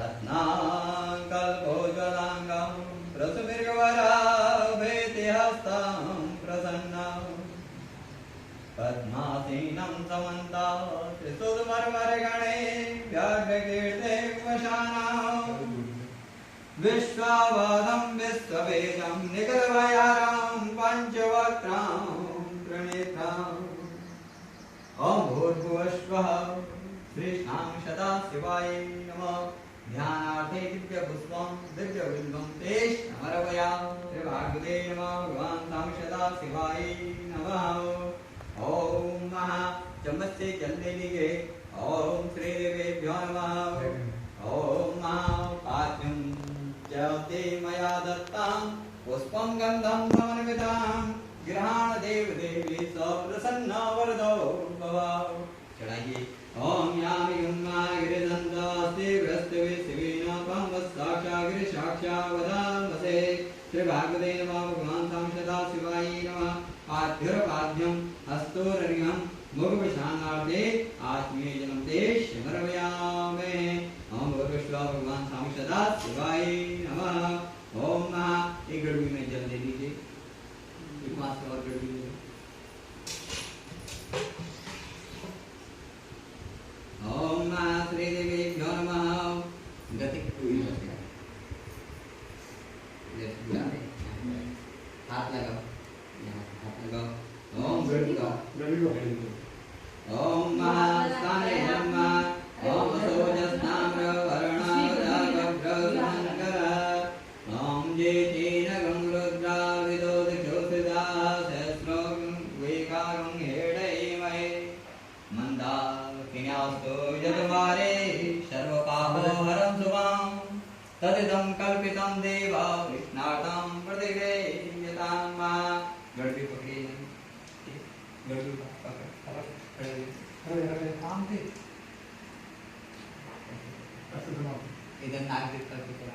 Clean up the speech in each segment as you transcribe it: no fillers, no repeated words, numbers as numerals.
रत्नाकल्पोज्ज्वलाङ्गं प्रसुभिर्वराभेतिहस्तं प्रसन्नं पद्मासीनं समन्तात् त्रिशूलमर्मरगणे व्याघ्रकीर्ते वशानां विश्वावदं विश्ववेदं निखिलभयारं पञ्चवक्त्रां त्रिनेत्राम् ॐ भूर्भुवस्वः श्रीशां सदाशिवाय नमः ध्यानार्थे दिव्यपुष्पं दिव्यबिल्वं ते समर्पयामि त्रिभागवते नमः भगवान् शां सदाशिवाय नमः ॐ महा चम्मच से जल ले लीजिए ॐ श्रीदेवेभ्यो नमः ॐ महापाद्यं जयते मया दत्तां पुष्पं गन्धं समन्वितां गृहाण देव देवी सप्रसन्न वरदो भव चढ़ाइए ओम यामि उन्मा गिरिनंदास्ते व्यस्तवे शिवेन पावस्साक्षा गिरि साक्षा वदामसे श्री भागवते नमः भगवान् शां सदाशिवाय नमः पाद्यं हस्तोरर्घ्यं मुखविशानार्थे आत्मीय जन्म ते समर्पयामि ओम भूर्भुवस्सुवः भगवान् शां सदाशिवाय नमः ओम नमः एक गड़बी में जल दे दीजिए एक मास और गड़बी में ओम नमः श्रीदेवेभ्यो नमः गति कोई नहीं हाथ लगाओ यहाँ हाथ लगाओ ओम गड़बी लगाओ ओम महास्थाने नमः ओम सोजस्नाम्र वर्णावरागभ्रमङ्कर ओम जेतेन गङ्रुद्रा विदोदक्षोषिता सहस्रं वेकागं हेडैमहे मन्दाकिन्यास्तो यद्वारे सर्वपापोहरं शुभं तदिदं कल्पितं देवा कृष्णार्थं प्रतिगृह्यतां मा गड़बी पकड़ी गड़बी पकड़ काम थे इधर नाक दिख करके चला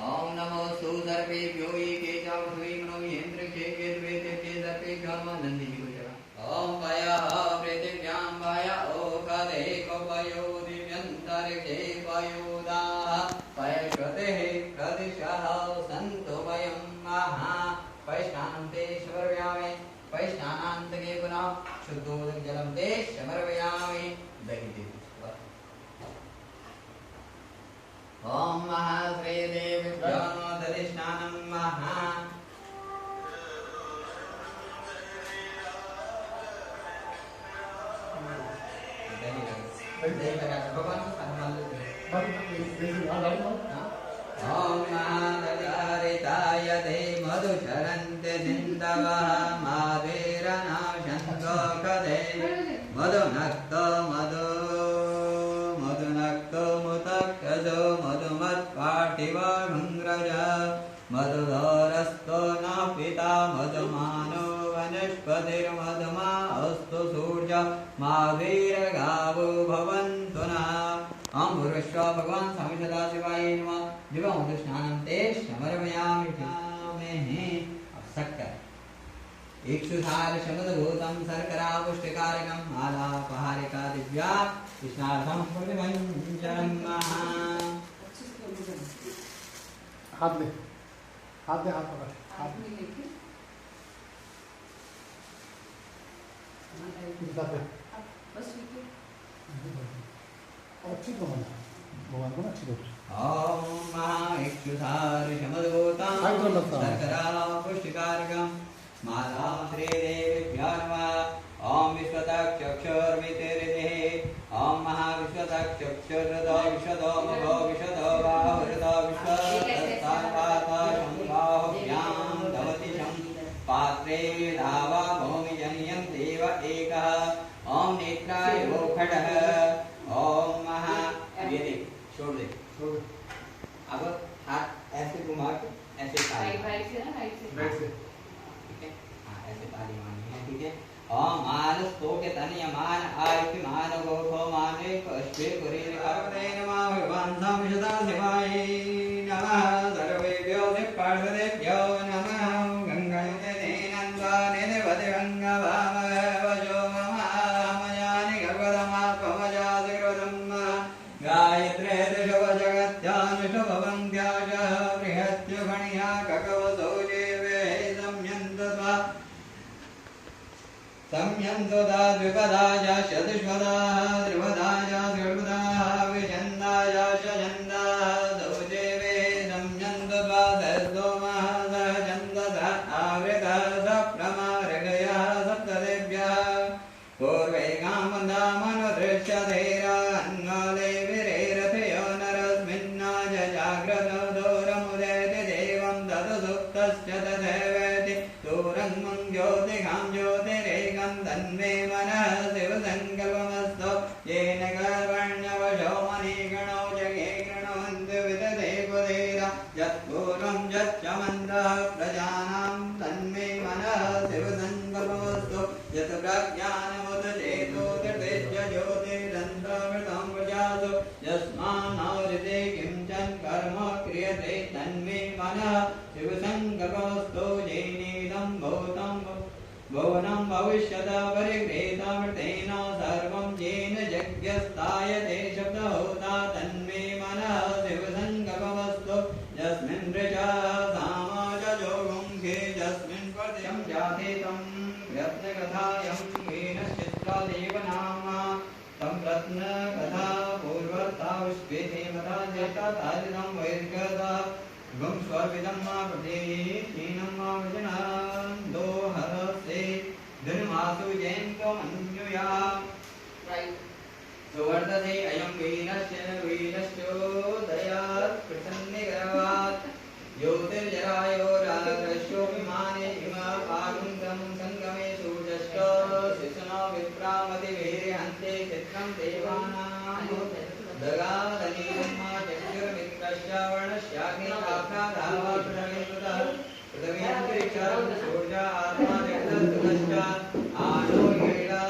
ओम नमो सुदर्भेभ्यो ये चावस्वीमनो यंत्र के वेद के दर्भेभ्यो नमः नंदी जी को चला ओम भया पृथिव्यां भया ओकदे कवयो दिव्यंतरिक्षे वयोदा पयश्वते प्रदिशः सन्तो वयं महा पैष्णानं ते समर्पयामि पैष्णानान्तके पुनः शुद्धोदक जलं ते समर्पयामि दहिते ओम महाश्रीदेव्यो नमः दधिष्ठानं महा ओम महादधारिताय दे मधुचरन्ते सिन्धवः माधुरनाशन्तो कदे मधुनक्तो मधुनक्तो मुतक्कजो मधुमत्पार्थिव भृङ्ग्रज मधुधरस्तो न पिता मधुमानो वनस्पतिर्मधुमा अस्तु सूर्य मावीरगावो भवन्तु नः ओम भूर्भुवस्सुवः भगवान् शां सदाशिवाय नमः दिव्यमधुस्नानं ते समर्पयामि अब शक्कर 100 शमदभूतं शर्करा पुष्टिकारकं आलापहारिका दिव्या कृष्णार्थं प्रतिभञ्जनं हाथ दे हाथ पकड़ हाथ में लेके बस अच्छी तो भगवान को अच्छी तो ओम महाइक्षुधार शमदभूतं शर्करा पुष्टिकारकं माता श्रीदेव्यो नमः ओम विश्वतक्षुर्मितिरितिः ओम महाविश्वतक्षुर्हृदो विशदो मुखो विशदो बाहुहृदो विश्वतत्सर्वातशम्बाहुभ्यां भवति शं पात्रे धावा भूमिजन्यं देव एकः ओम नेत्राय वो खडः ओम महा ये देख छोड़ दे अब हाथ ऐसे घुमा के ऐसे राइट से ठीक है हाँ ऐसे ताली मारनी है ठीक है ओम मानस तो के तनिय मान आयति मान गोखो माने कष्टे कुरे करते नमः भगवान् शां सदाशिवाय नमः सर्वेभ्यो पार्वदेभ्यो नमः गंगायुते नंदने देवते गंगाभावजो मम मयानि गगवदमात्मजा सिरोधम गायत्रे ऋषभ जगत्यानुषभवन्त्या च बृहत्युगणिया ककवसो जीवे संयन्तदा द्विपदा च चतुष्पदा त्रिपदा च त्रिपदा विछन्दा च छन्दा सौजेवे संयन्तदा सोमः सहचन्दसः आवृतः सप्रमार्गयः सप्तदेव्यः पूर्वे कामदामनुदृश्यधैरान्वाले विरेरथयो नरस्मिन्ना च जाग्रतो दूरमुदेति देवं तदसुप्तश्च तथैवेति दूरङ्गं ज्योतिघां ज्योतिरेकं तन्मे मनः शिवसङ्कल्पमस्तु येन कर्मण्यवशो मणिगणो जगे गृण्वन्तु विदधेपदेरा यत्पूर्वं यच्चमन्तः प्रजानां तन्मे मनः शिवसङ्कल्पमस्तु यत् प्रज्ञानमुदचेतो दृढेज्य ज्योतिरन्तमृतं प्रजासु यस्मान्नवृते किञ्चन कर्म क्रियते तन्मे मनः शिवसङ्कल्पमस्तु येनेदं भुवनं भविष्यत परिगृहीतमृतेन सर्वं येन यज्ञस्तायते शब्दहोता तन्मे मनः शिवसङ्कल्पमस्तु यस्मिन् वृषा सामाजो गुंखे यस्मिन् पद्यं जाते तं रत्नकथायं येन चित्रादेव नाम तं रत्नकथा पूर्वताविष्पेते मता ज्येष्ठातादिनं वैर्गदा गं स्वर्विदं मा प्रदेहीनं मा वचनान्दो हरसे धनुमासु जयन्तो मन्युया सुवर्धते अयं वीरश्चोदयात् प्रसन्निगरवात् ज्योतिर्जरायो रागश्योभिमाने इमापागुन्दं सङ्गमे सूर्यश्च शिशुनो विप्रामतिवीर्यन्ते चित्रं देवानां दगादनीर्मा चक्षुर्मित्रश्च वर्णश्याग्निकाक्षाधावा पृथ्वीकृतः पृथ्वीन्तरिक्षं सूर्य आत्मा जगदस्तुतश्च आनो हीडा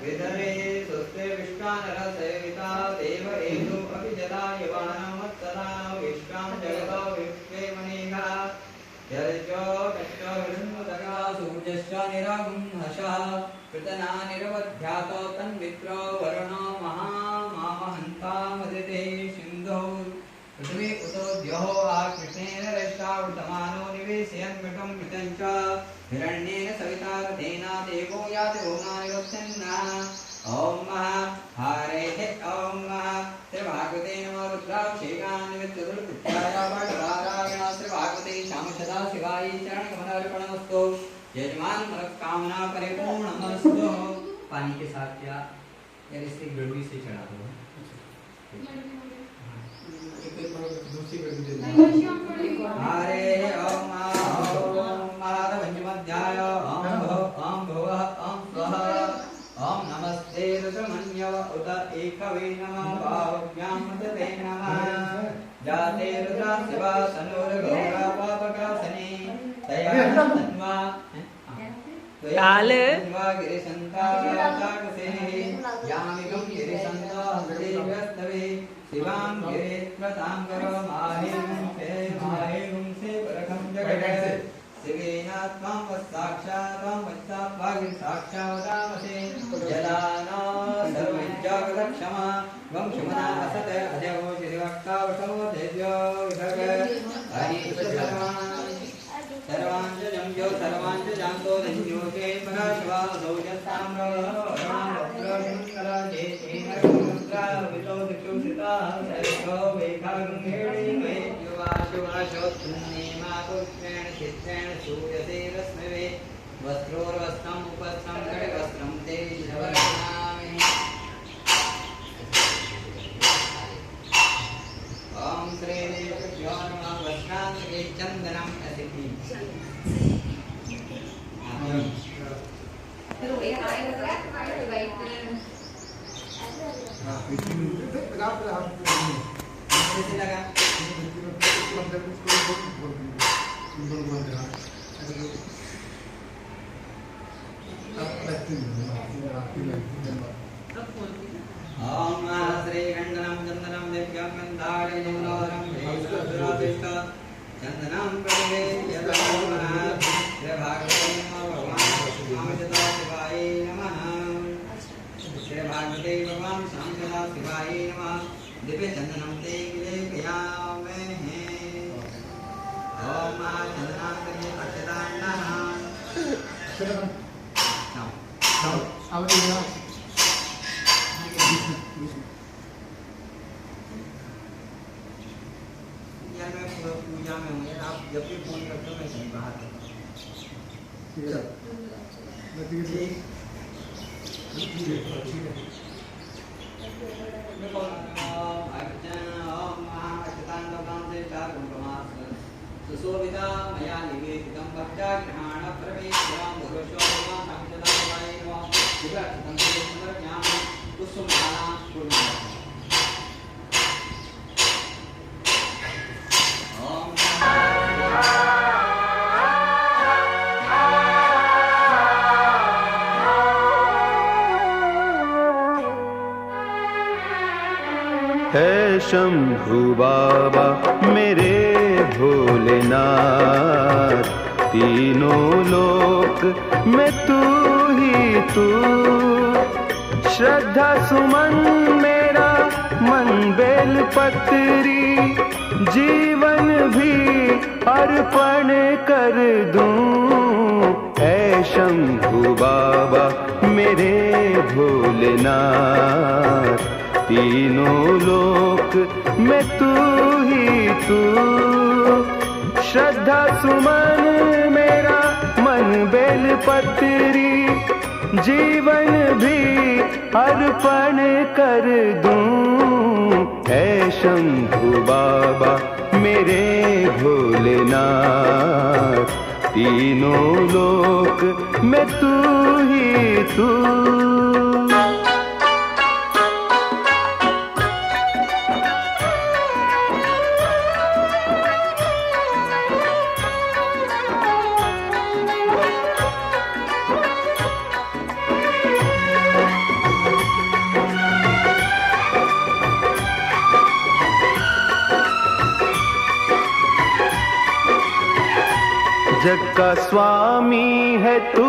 विधरे सुस्ते विश्वानरसेविता देव एषु अपि जला यवानमत्सदा विश्वां जगतो विश्वे मणिगा यर्जो कश्चो विष्णुदगा सूर्यश्च निरागुंहषः कृतना निरवध्यातो तन्मित्रो वरुणो महामामहन्तामदिते सिन्धौ पृथ्वी उतो द्योः आकृष्णेन रष्टावृतमानो निवेशयन् मृगं मृतं च हिरण्येन सविता रथेन देवो याति भुवनानि वत्सन्नः ॐ हरेः ॐ श्रीभागवते नमः रुद्राभिषेकान् विद्युत्पुत्र्याय पाठपारायण श्रीभागवते श्यामसदा शिवाय चरणकमलार्पणमस्तु यजमान मनोकामना परिपूर्णमस्तु। पानी के साथ क्या यार इससे गड़बड़ी से चढ़ा दो हरे ओम महारवंजमध्याय ओम भुवः ओम स्वः ओम नमस्ते रुद्रमन्यव उत एकवे नमः भावभ्यां मदते नमः जाते रुद्रा शिवा सनोरगौरा पापकासने तया तन्वा काल गिरिशन्ताकसेहि यामिकं गिरिशन्ताहृदेव्यस्तवे शिवां गिरित्रतां करो माहेगुं से परखं जगत् शिवेनात्मां वत्साक्षात्मां वत्सात्मागिं साक्षावतामसे जलाना सर्वज्ञागलक्षमा गं क्षमना असत अजवो श्रीवक्तावशो देव्यो विभग सर्वांशजं जो सर्वांश जानतो धन्यो के पराशिवा सौजस्ताम्रो रामवक्त्रशंकरा जेतेन रुद्रा वितो दिक्षुषिता सर्गो वेखागृहेणि मे युवाशुवाशोत्तन्नेमा पुष्पेण चित्रेण सूयसे रश्मिवे वस्त्रोर्वस्त्रम् उपस्त्रं खड्गवस्त्रं ते विधवर्णामि ओम श्री देवभ्यो नमः वस्त्रांगे चंदनम असिद्धि कैसे लगा ओम श्री गंधनम चंदनम दिव्यं गंधाढ्यमनोहरं देवसुरादिष्ट चंदनं प्रभवे यतोमः श्री भागवते नमः भगवान् शामसदा शिवाय नमः श्री भागवते भगवान् शामसदा शिवाय नमः दिव्य चंदनम ते लेपयामहे। ओम महाचंदनां करिए अक्षतान्नः। अब इधर यार मैं पूजा में हूँ यार, आप जब भी फोन करते हो मैं कहीं बाहर रहता हूँ। सुशोभिता मया निवेदितं भक्त्याग्रहाण प्रवेश्यां भुवस्वं अक्षताय नमः। दिव्याक्षतं समर्पयामि पुष्पमालां पूर्णं। है शंभु बाबा मेरे भोलेनाथ, तीनों लोक में तू ही तू। श्रद्धा सुमन मेरा मन बेल पत्री, जीवन भी अर्पण कर दूं। है शंभु बाबा मेरे भोलेनाथ, तीनों लोक में तू ही तू। श्रद्धा सुमन मेरा मन बेल पत्री, जीवन भी अर्पण कर दूं। है शंभु बाबा मेरे भोलेनाथ, तीनों लोक में तू ही तू। जग का स्वामी है तू,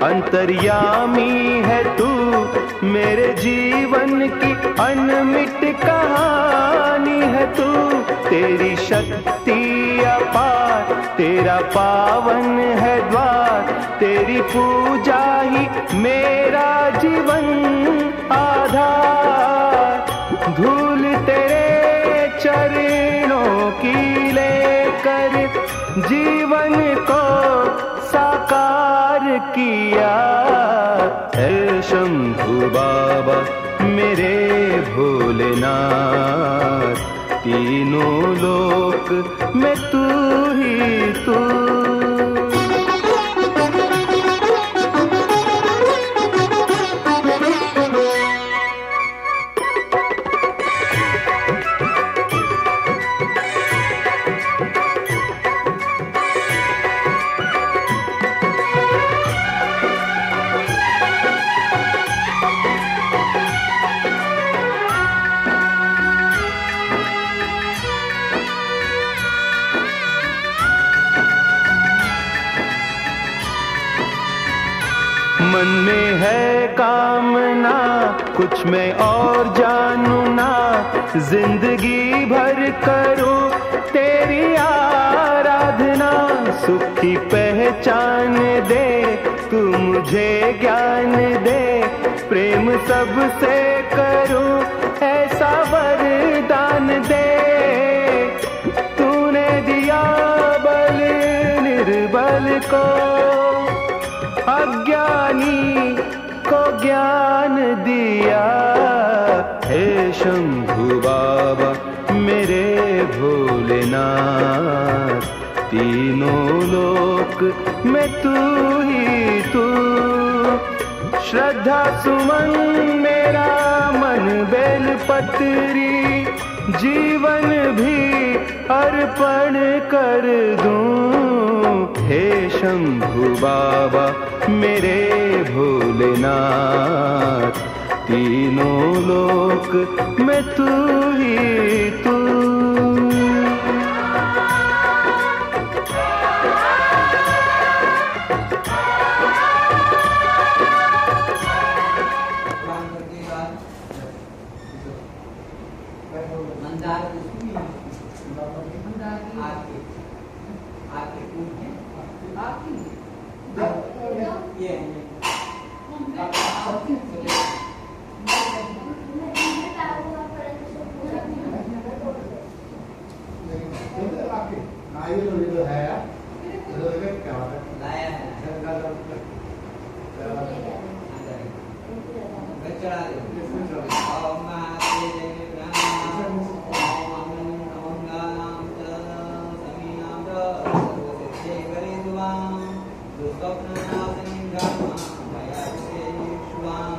अंतर्यामी है तू, मेरे जीवन की अनमिट कहानी है तू। तेरी शक्ति अपार, तेरा पावन है द्वार, तेरी पूजा ही मेरा जीवन आधार। धूल तेरे चरणों की लेकर जीवन को साकार किया। है शंभु बाबा मेरे भोलेनाथ, तीनों लोक में तू ही तू। मन में है कामना कुछ मैं और जानू ना, जिंदगी भर करूं तेरी आराधना। सुख की पहचान दे तू मुझे ज्ञान दे, प्रेम सबसे करूं ऐसा वरदान दे। तूने दिया बल निर्बल को, अज्ञानी को ज्ञान दिया। हे शंभु बाबा मेरे भोलेनाथ, तीनों लोक में तू ही तू। श्रद्धा सुमन मेरा मन बेल पत्री, जीवन भी अर्पण कर दूं। हे शंभु बाबा मेरे भोलेनाथ, तीनों लोक में तू ही तू। मंदार पुष्प भी है। आपके फूल है। ये ये है क्या लाया है चढ़ा दे। ओम महादेव नमः। ओम अमंगलानां च समीनां च सर्वसिद्धे गरिद्वां दुःस्वप्ननाशनीं धर्मां भयास्ते शुभां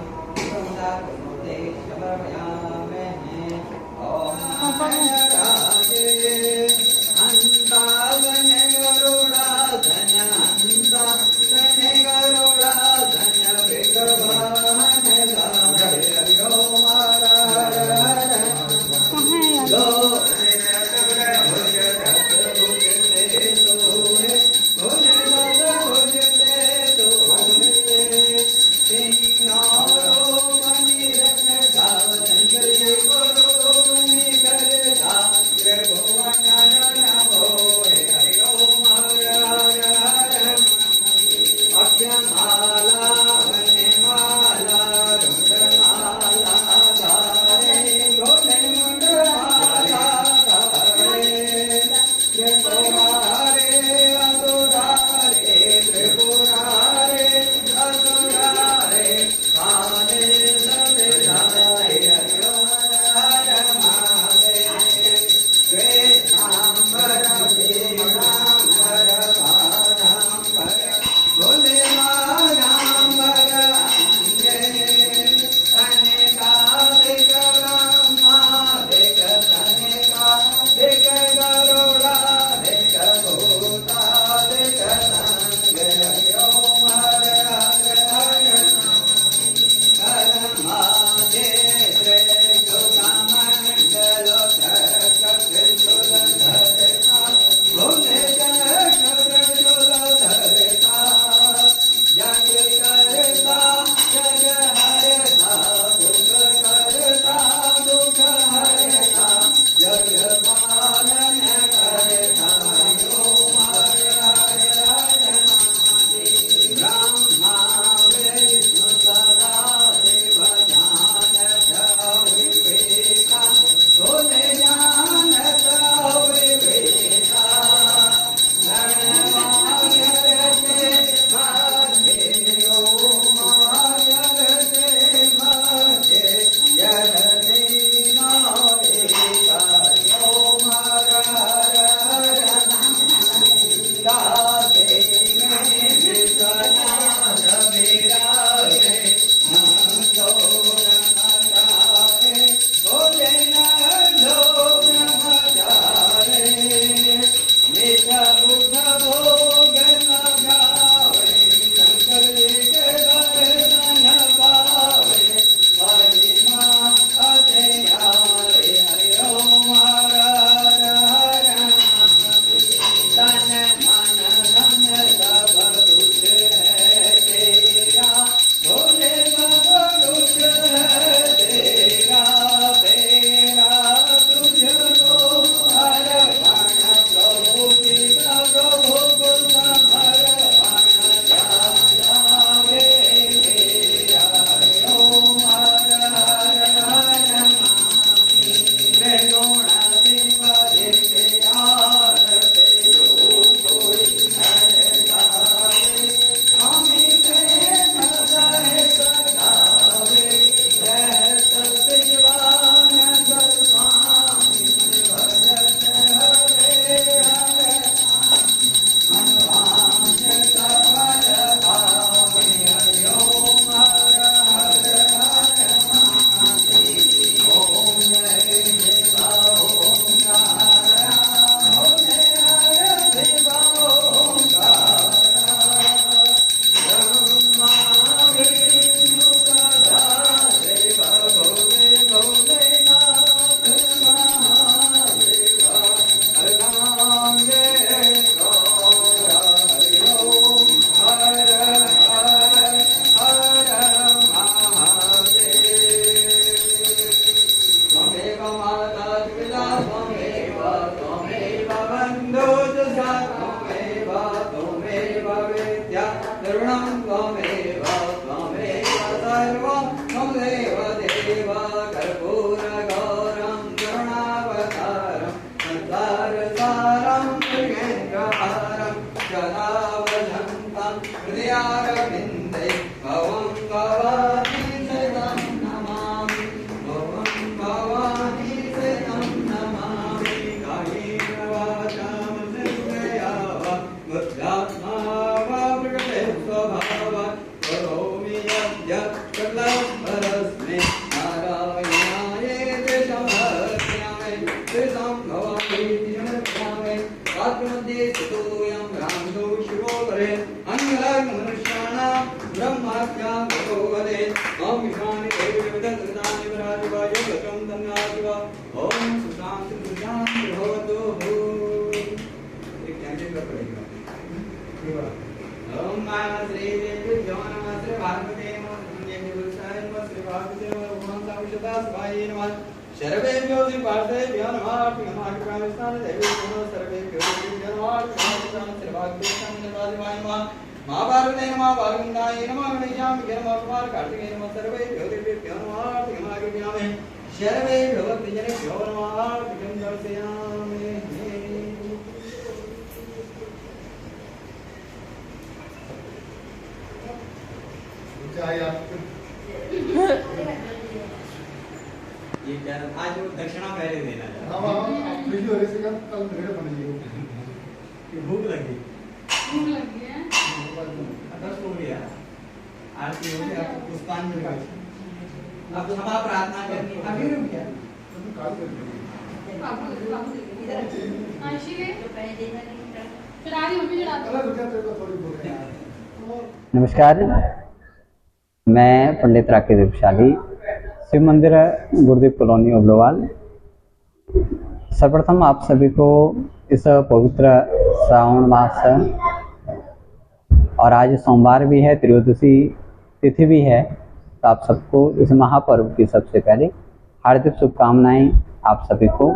नमः श्री देव्यो नमः श्री पार्वती नमः पुण्यपुरुषाय नमः श्री पार्वती नमः भगवान शिवाय नमः सर्वेभ्यो श्री पार्वतीभ्यो नमः कृपाविष्णाय देवेभ्यो नमः सर्वेभ्यो नमः कृपाविष्णाय श्री पार्वतीभ्यो नमः मां पार्वती नमः बालगंगाय नमः गणेशाय नमः कुमार कार्तिकेय नमः सर्वेभ्यो देवेभ्यो नमः कृपाविष्णाय सर्वेभ्यो भक्तजनेभ्यो नमः कृतं दर्शयामि। ये क्या आज वो दक्षिणा पहले देना है। भूख लगी है। 10 हो गया। आरती हो गई, आपको पुष्पांजलि हो गई। अब क्षमा प्रार्थना करनी अभी रुक गया। नमस्कार, मैं पंडित राकेश विशाली, शिव मंदिर गुरुदेव कॉलोनी ओबलोवाल। सर्वप्रथम आप सभी को इस पवित्र श्रावण मास और आज सोमवार भी है, त्रयोदशी तिथि भी है, तो आप सबको इस महापर्व की सबसे पहले हार्दिक शुभकामनाएं। आप सभी को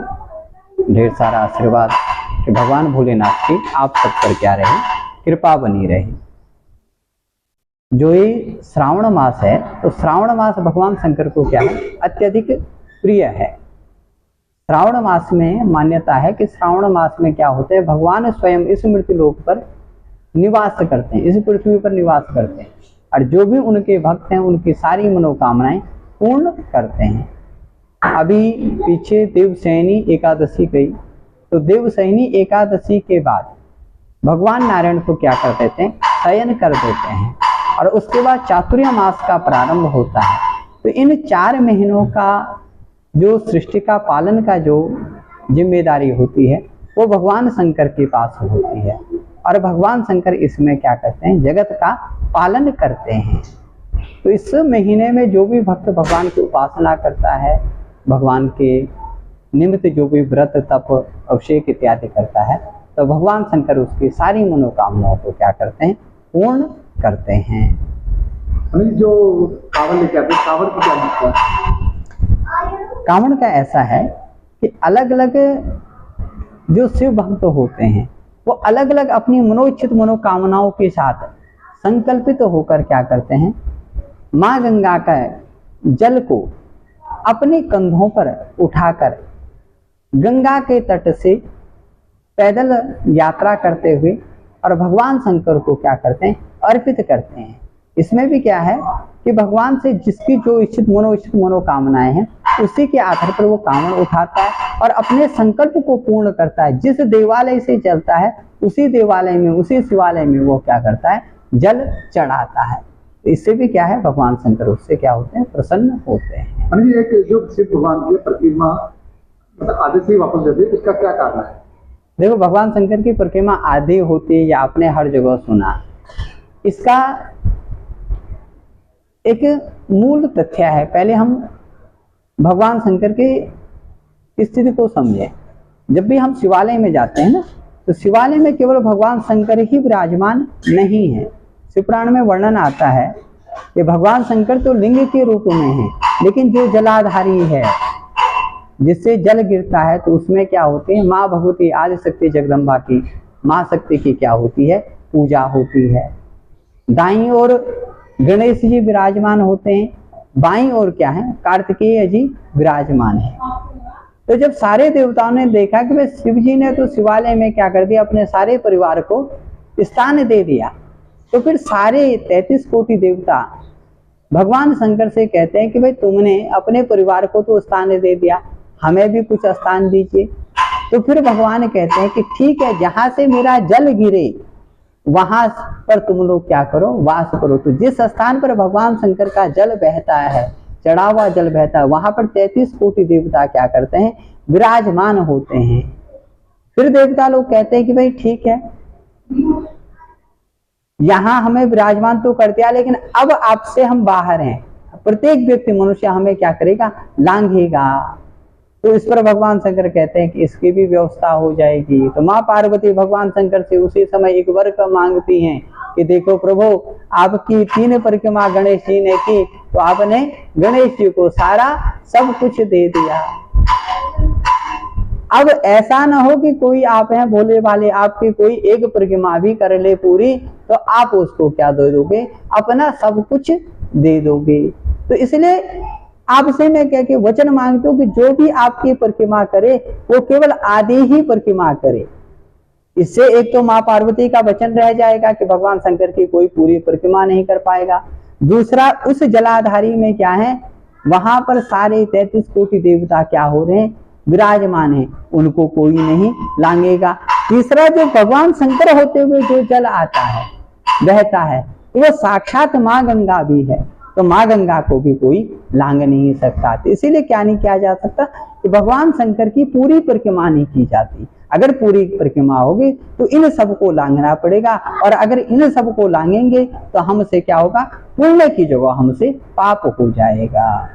ढेर सारा आशीर्वाद कि भगवान भोलेनाथ की आप सब पर क्या रहे, कृपा बनी रहे। जो ये श्रावण मास है, तो श्रावण मास भगवान शंकर को क्या है, अत्यधिक प्रिय है। श्रावण मास में मान्यता है कि श्रावण मास में क्या होता है, भगवान स्वयं इस मृत्यु लोक पर निवास करते हैं, इस पृथ्वी पर निवास करते हैं, और जो भी उनके भक्त हैं उनकी सारी मनोकामनाएं पूर्ण करते हैं। अभी पीछे देवशयनी एकादशी गई, तो देवशयनी एकादशी के बाद भगवान नारायण को क्या कर देते हैं, शयन कर देते हैं, और उसके बाद चातुर्य मास का प्रारंभ होता है। तो इन 4 महीनों का जो सृष्टि का पालन का जो जिम्मेदारी होती है वो भगवान शंकर के पास होती है, और भगवान शंकर इसमें क्या करते हैं, जगत का पालन करते हैं। तो इस महीने में जो भी भक्त भगवान की उपासना करता है, भगवान के निमित्त जो भी व्रत तप अभिषेक इत्यादि करता है, तो भगवान शंकर उसकी सारी मनोकामनाओं को क्या करते हैं, पूर्ण करते हैं। जो कांवड़ लेके आते हैं, कांवड़ की क्या महत्व है? कांवड़ का ऐसा है कि अलग अलग जो शिव भक्त होते हैं वो अलग अलग अपनी मनोइच्छित मनोकामनाओं के साथ संकल्पित होकर क्या करते हैं, माँ गंगा का जल को अपने कंधों पर उठाकर गंगा के तट से पैदल यात्रा करते हुए और भगवान शंकर को क्या करते हैं, अर्पित करते हैं। इसमें भी क्या है कि भगवान से जिसकी जो इच्छित मनोकामनाएं हैं उसी के आधार पर वो कांवड़ उठाता है और अपने संकल्प को पूर्ण करता है। जिस देवालय से चलता है उसी देवालय में, उसी शिवालय में वो क्या करता है, जल चढ़ाता है। इससे भी क्या है, भगवान शंकर उससे क्या होते हैं, प्रसन्न होते हैं। एक जो शिव भगवान की प्रतिमा मतलब आधे से वापस जाती है, इसका क्या कारण है? देखो, भगवान शंकर की प्रतिमा आधी होती है, या आपने हर जगह सुना। इसका एक मूल तथ्य है, पहले हम भगवान शंकर की स्थिति को समझें। जब भी हम शिवालय में जाते हैं ना, तो शिवालय में केवल भगवान शंकर ही विराजमान नहीं है। शिवपुराण में वर्णन आता है कि भगवान शंकर तो लिंग के रूप में है, लेकिन जो जलाधारी है, जिससे जल गिरता है, तो उसमें क्या होती है, माँ भगवती आदि शक्ति जगदम्बा की, माँ शक्ति की क्या होती है, पूजा होती है। दाईं ओर गणेश जी विराजमान होते हैं, बाईं ओर क्या है, कार्तिकेय जी विराजमान है। तो जब सारे देवताओं ने देखा कि भाई शिव जी ने तो शिवालय में क्या कर दिया, अपने सारे परिवार को स्थान दे दिया, तो फिर सारे 33 कोटि देवता भगवान शंकर से कहते हैं कि भाई तुमने अपने परिवार को तो स्थान दे दिया, हमें भी कुछ स्थान दीजिए। तो फिर भगवान कहते हैं कि ठीक है, जहां से मेरा जल गिरे वहां पर तुम लोग क्या करो, वास करो। तो जिस स्थान पर भगवान शंकर का जल बहता है, चढ़ा हुआ जल बहता है, वहां पर 33 कोटि देवता क्या करते हैं, विराजमान होते हैं। फिर देवता लोग कहते हैं कि भाई ठीक है, यहाँ हमें विराजमान तो कर दिया, लेकिन अब आपसे हम बाहर हैं। प्रत्येक व्यक्ति मनुष्य हमें क्या करेगा, लांघेगा। तो इस पर भगवान शंकर कहते हैं कि इसकी भी व्यवस्था हो जाएगी। तो माँ पार्वती भगवान शंकर से उसी समय एक वर मांगती हैं कि देखो प्रभु आपकी 3 परिक्रमा गणेश जी ने की, तो आपने गणेश जी को सारा सब कुछ दे दिया। अब ऐसा ना हो कि कोई आप हैं भोले वाले, आपकी कोई एक परिक्रमा भी कर ले पूरी, तो आप उसको क्या दे दोगे, अपना सब कुछ दे दोगे। तो इसलिए आपसे मैं कह के वचन मांगता हूँ कि जो भी आपकी परिक्रमा करे वो केवल आधी ही परिक्रमा करे। इससे एक तो माँ पार्वती का वचन रह जाएगा कि भगवान शंकर की कोई पूरी परिक्रमा नहीं कर पाएगा। दूसरा, उस जलाधारी में क्या है, वहां पर सारे 33 कोटि देवता क्या हो रहे हैं, विराजमान है, उनको कोई नहीं लांगेगा। तीसरा, जो भगवान शंकर होते हुए जो जल आता है बहता है, वो साक्षात माँ गंगा भी है, तो माँ गंगा को भी कोई लांग नहीं सकता। तो इसीलिए क्या नहीं किया जा सकता कि भगवान शंकर की पूरी परिक्रमा नहीं की जाती। अगर पूरी परिक्रमा होगी तो इन सबको लांघना पड़ेगा, और अगर इन सबको लांघेंगे तो हमसे क्या होगा, पुण्य की जगह हमसे पाप हो जाएगा।